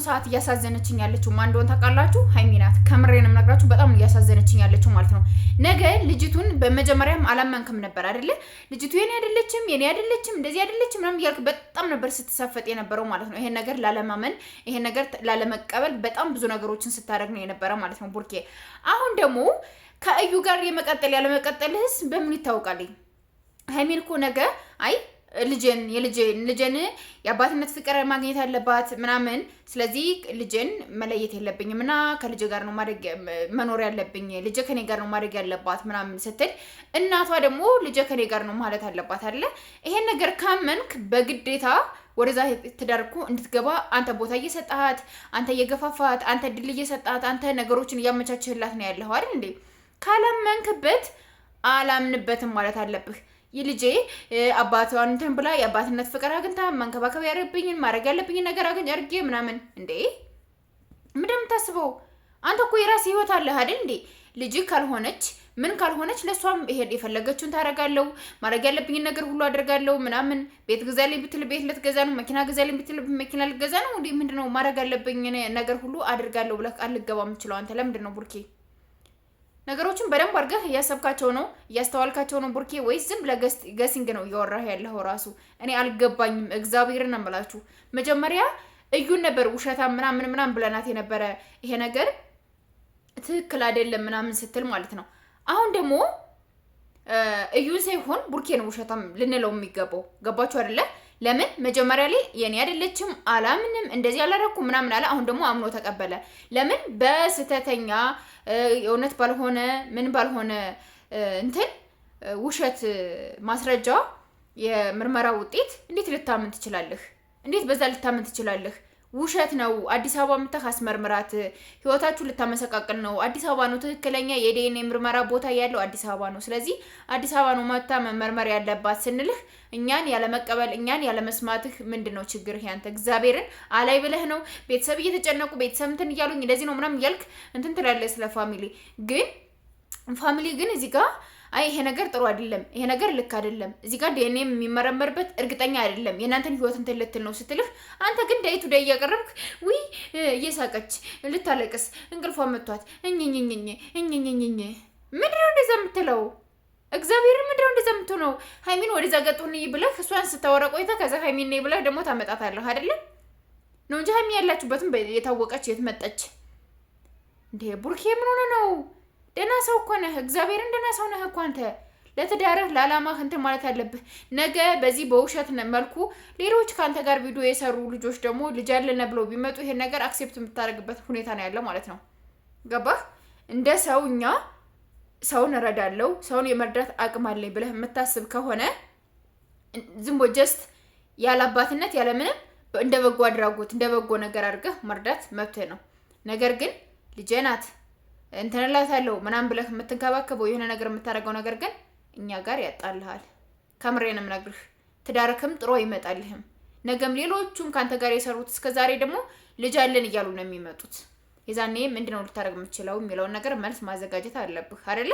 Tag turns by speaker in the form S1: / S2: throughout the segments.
S1: ሰዓት እያሳዘነችኝ ያለችው ማን እንደሆነ ታውቃላችሁ? ሃይሚ ናት። ከምሬንም ነግራችሁ በጣም እያሳዘነችኝ ያለችው ማለት ነው። ነገ ልጅቱን በመጀመሪያም አላመንክም ነበር አይደለ? ልጅቱ የኔ አይደለችም እንደዚህ አይደለችም ምናምን እያልክ በጣም ነበር ስትሳፈጥ የነበረው ማለት ነው። ይሄን ነገር ላለማመን ይሄን ነገር ላለመቀበል በጣም ብዙ ነገሮችን ስታደርግ ነው የነበረ ማለት ነው ቡርኬ። አሁን ደግሞ ከእዩ ጋር የመቀጠል ያለመቀጠልህስ በምን ይታወቃል? ሃይሚን እኮ ነገ አይ ልጄን የአባትነት ፍቅር ማግኘት ያለባት ምናምን፣ ስለዚህ ልጄን መለየት የለብኝም እና ከልጄ ጋር ነው መኖር ያለብኝ፣ ልጄ ከኔ ጋር ነው ማድረግ ያለባት ምናምን ስትል፣ እናቷ ደግሞ ልጄ ከኔ ጋር ነው ማለት አለባት አለ። ይሄን ነገር ካመንክ በግዴታ ወደዛ ትዳርኩ እንድትገባ አንተ ቦታ እየሰጣት፣ አንተ እየገፋፋት፣ አንተ ድል እየሰጣት፣ አንተ ነገሮችን እያመቻችህላት ነው ያለው አይደል እንዴ? ካላመንክበት አላምንበትም ማለት አለብህ። ይልጄ አባቷን እንትን ብላ የአባትነት ፍቅር አግኝታ መንከባከብ ያለብኝን ማድረግ ያለብኝን ነገር አድርጌ ምናምን እንዴ ምንድን ነው የምታስበው? አንተ እኮ የራስህ ህይወት አለህ አይደል እንዴ? ልጅ ካልሆነች ምን ካልሆነች ለሷም ይሄድ የፈለገችውን ታደርጋለሁ፣ ማድረግ ያለብኝን ነገር ሁሉ አድርጋለሁ ምናምን። ቤት ግዛልኝ ብትል ቤት ልትገዛ ነው፣ መኪና ግዛልኝ ብትል መኪና ልትገዛ ነው። እንዴ ምንድነው ማድረግ ያለብኝ ነገር ሁሉ አድርጋለሁ ብለህ ቃል ልትገባ የምችለው አንተ ለምንድን ነው ቡርኬ? ነገሮችን በደንብ አድርገህ እያሰብካቸው ነው እያስተዋልካቸው ነው ቡርኬ፣ ወይስ ዝም ብለህ ገሲንግ ነው እያወራህ ያለኸው? ራሱ እኔ አልገባኝም። እግዚአብሔርን ነው የምላችሁ። መጀመሪያ እዩን ነበር ውሸታም ምናምን ብለናት የነበረ ይሄ ነገር ትክክል አይደለም ምናምን ስትል ማለት ነው። አሁን ደግሞ እዩን ሳይሆን ቡርኬ ነው ውሸታም ልንለው የሚገባው። ገባችሁ አይደለ? ለምን መጀመሪያ ላይ የኔ አይደለችም አላምንም እንደዚህ ያላረኩ ምናምን አለ። አሁን ደግሞ አምኖ ተቀበለ። ለምን በስተተኛ የእውነት ባልሆነ ምን ባልሆነ እንትን ውሸት ማስረጃ የምርመራ ውጤት እንዴት ልታምን ትችላለህ? እንዴት በዛ ልታምን ትችላለህ? ውሸት ነው። አዲስ አበባ መተህ አስመርምራት። ህይወታችሁ ልታመሰቃቅል ነው። አዲስ አበባ ነው ትክክለኛ የዲኤንኤ ምርመራ ቦታ ያለው አዲስ አበባ ነው። ስለዚህ አዲስ አበባ ነው መታ መመርመር ያለባት ስንልህ እኛን ያለመቀበል እኛን ያለመስማትህ ምንድነው ችግርህ? ያንተ እግዚአብሔርን አላይ ብለህ ነው። ቤተሰብ እየተጨነቁ ቤተሰብ እንትን እያሉኝ እንደዚህ ነው ምናምን እያልክ እንትን ትላለህ ስለ ፋሚሊ ግን እዚህ ጋር አይ ይሄ ነገር ጥሩ አይደለም፣ ይሄ ነገር ልክ አይደለም፣ እዚህ ጋር ዲኤንኤ የሚመረመርበት እርግጠኛ አይደለም፣ የእናንተን ህይወት እንትን ልትል ነው ስትልህ አንተ ግን ዳይቱ ዳይ እያቀረብክ ውይ እየሳቀች ልታለቅስ እንቅልፏ መጥቷት እኝኝኝኝ ምንድነው እንደዛ የምትለው? እግዚአብሔር ምንድነው እንደዛ የምትሆነው? ሃይሚን ወደዛ ገጡን ብለህ እሷን ስታወራ ቆይተህ ከዛ ሃይሚን ነይ ብለህ ደግሞ ታመጣታለህ አይደለም ነው እንጂ ሃይሚ ያላችሁበትም የታወቀች የትመጣች እንዴ ቡርኬ ምን ሆነ ነው? ደህና ሰው እኮ ነህ። እግዚአብሔርን ደህና ሰው ነህ እኮ አንተ። ለትዳርህ ለዓላማህ እንትን ማለት አለብህ። ነገ በዚህ በውሸት መልኩ ሌሎች ከአንተ ጋር ቪዲዮ የሰሩ ልጆች ደግሞ ልጅ አለነ ብለው ቢመጡ ይሄን ነገር አክሴፕት የምታደርግበት ሁኔታ ነው ያለው ማለት ነው። ገባህ? እንደ ሰውኛ ሰውን እረዳለሁ ሰውን የመርዳት አቅም አለኝ ብለህ የምታስብ ከሆነ ዝም ብሎ ጀስት ያለ አባትነት ያለ ምንም እንደ በጎ አድራጎት እንደ በጎ ነገር አድርገህ መርዳት መብትህ ነው። ነገር ግን ልጄ ናት እንተንላታለሁ ምናምን ብለህ የምትንከባከበው የሆነ ነገር የምታደርገው ነገር ግን እኛ ጋር ያጣልሃል። ከምሬንም ነግርህ ትዳርክም ጥሩ አይመጣልህም። ነገም ሌሎቹም ካንተ ጋር የሰሩት እስከዛሬ ደግሞ ልጅ አለን እያሉ ነው የሚመጡት። የዛኔ ምንድነው ልታደርግ የምትችለው የሚለውን ነገር መልስ ማዘጋጀት አለብህ አይደለ?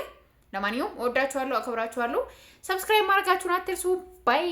S1: ለማንኛውም ወዳችኋለሁ፣ አከብራችኋለሁ። ሰብስክራይብ ማድረጋችሁን አትርሱ። ባይ